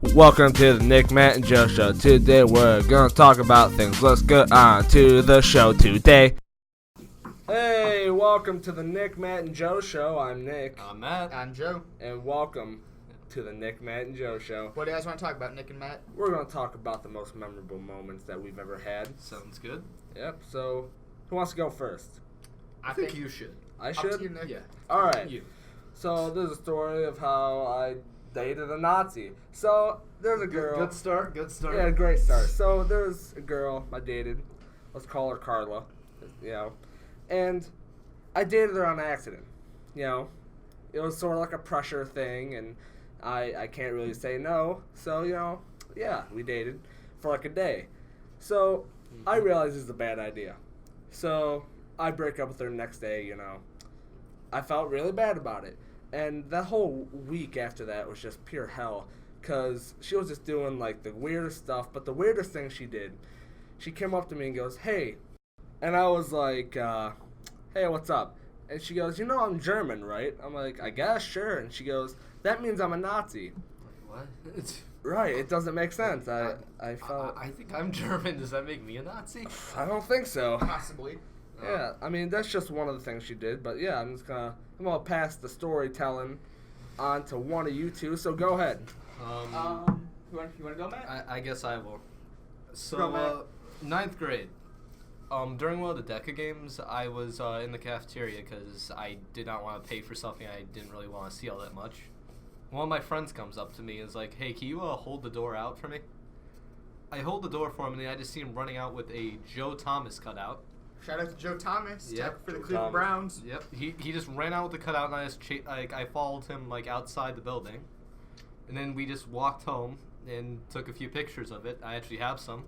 Welcome to the Nick, Matt, and Joe Show. Today we're going to talk about things. Let's get on to the show today. Hey, welcome to the Nick, Matt, and Joe Show. I'm Nick. I'm Matt. I'm Joe. And welcome to the Nick, Matt, and Joe Show. What do you guys want to talk about, Nick and Matt? We're going to talk about the most memorable moments that we've ever had. Sounds good. Yep, so who wants to go first? I think you should. I Up to you, should? Nick. Yeah. All right. You. So there's a story of how I dated a Nazi. So there's a girl. Good start. Good start. Yeah, great start. So there's a girl I dated. Let's call her Carla. You know, and I dated her on accident. You know, it was sort of like a pressure thing, and I can't really say no. So you know, yeah, we dated for like a day. So I realized this is a bad idea. So I break up with her the next day. You know, I felt really bad about it. And that whole week after that was just pure hell, because she was just doing, like, the weirdest stuff. But the weirdest thing she did, she came up to me and goes, "Hey." And I was like, "Hey, what's up?" And she goes, "You know I'm German, right?" I'm like, "I guess, sure." And she goes, "That means I'm a Nazi." What? Right, it doesn't make sense. I felt... I think I'm German. Does that make me a Nazi? I don't think so. Possibly. Yeah, I mean, that's just one of the things she did. But, yeah, I'm gonna pass the storytelling on to one of you two, so go ahead. You want to go, Matt? I guess I will. Go, So, ninth grade. During one of the DECA games, I was in the cafeteria because I did not want to pay for something I didn't really want to see all that much. One of my friends comes up to me and is like, "Hey, can you hold the door out for me?" I hold the door for him, and then I just see him running out with a Joe Thomas cutout. Shout out to Joe Thomas. Yep. For the Joe Cleveland Thomas. Browns. Yep, he just ran out with the cutout, and I just I followed him like outside the building, and then we just walked home and took a few pictures of it. I actually have some,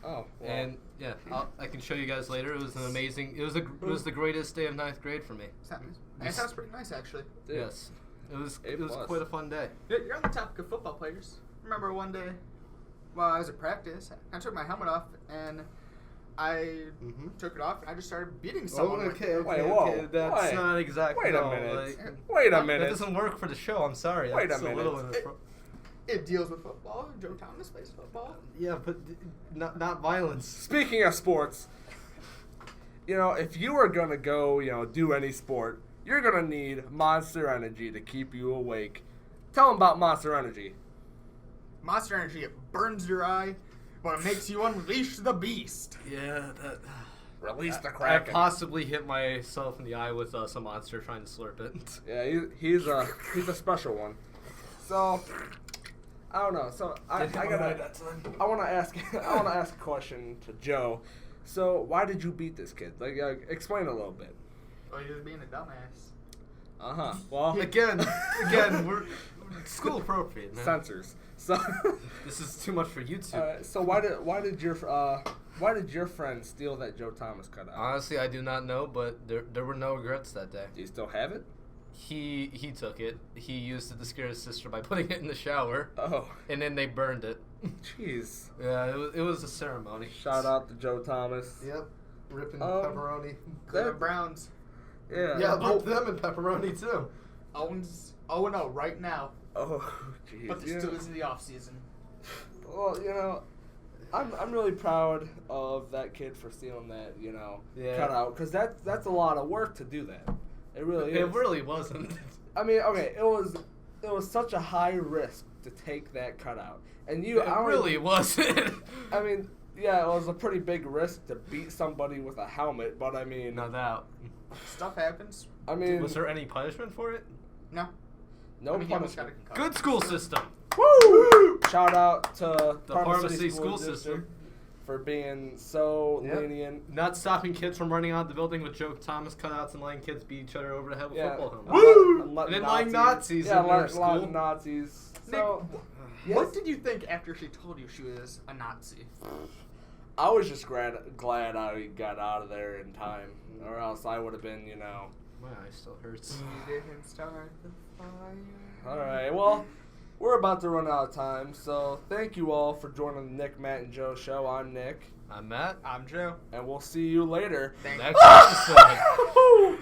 Oh, well. and yeah, I can show you guys later. It was an amazing. It was the greatest day of ninth grade for me. That sounds pretty nice, actually. Dude. Yes, it was A+. quite a fun day. You're on the topic of football players. Remember one day, while I was at practice, I took my helmet off and I took it off and I just started beating someone. with it. Wait, whoa. That's Wait. not exactly. Wait a no, minute. like, Wait a that minute. doesn't work for the show. I'm sorry. Wait That's a minute. little It deals with football. Joe Thomas plays football. Yeah, but not violence. Speaking of sports, you know, if you are going to go, you know, do any sport, you're going to need Monster Energy to keep you awake. Tell them about Monster Energy. Monster Energy, it burns your eye, but it makes you unleash the beast. Yeah, that. Release the I Kraken. possibly hit myself in the eye with some monster trying to slurp it. Yeah, he's a special one. So, I don't know. So I want to ask a question to Joe. So why did you beat this kid? Like, explain a little bit. Oh, you're just being a dumbass. Well, Again, we're school appropriate, man. censors. So This is too much for YouTube. Alright, so why did your friend steal that Joe Thomas cutout? Honestly, I do not know, but there were no regrets that day. Do you still have it? He took it. He used it to scare his sister by putting it in the shower, Oh, and then they burned it. jeez. Yeah, it was a ceremony. Shout out to Joe Thomas. Yep, ripping pepperoni. Cleveland Browns. Yeah. Yeah, both them and pepperoni too. Owens 0-0 right now, Oh, jeez. but they're still in the offseason. Well, you know, I'm really proud of that kid for stealing that, you know, Yeah. cutout, because that's a lot of work to do that. It really is. It really wasn't. I mean, okay, it was such a high risk to take that cutout, and It really wasn't. I mean, yeah, it was a pretty big risk to beat somebody with a helmet, but I mean, No doubt. Stuff happens. I mean, Was there any punishment for it? No. no I mean, he almost got a punishment. concussion. Good school system. Woo! Shout out to The Parma Parma City School District System. for being so Yep. lenient. Not stopping kids from running out of the building with Joe Thomas cutouts and letting kids beat each other over the head with Yeah. football helmets. Woo! And then like Nazis Yeah, in their like school. Nazis. Nick, So, yes, what did you think after she told you she was a Nazi? I was just glad I got out of there in time, or else I would have been, you know. My eye still hurts. You didn't start the fire. All right, well, we're about to run out of time, so thank you all for joining the Nick, Matt, and Joe show. I'm Nick, I'm Matt. I'm Joe. and we'll see you later. Thank Next episode. Woo!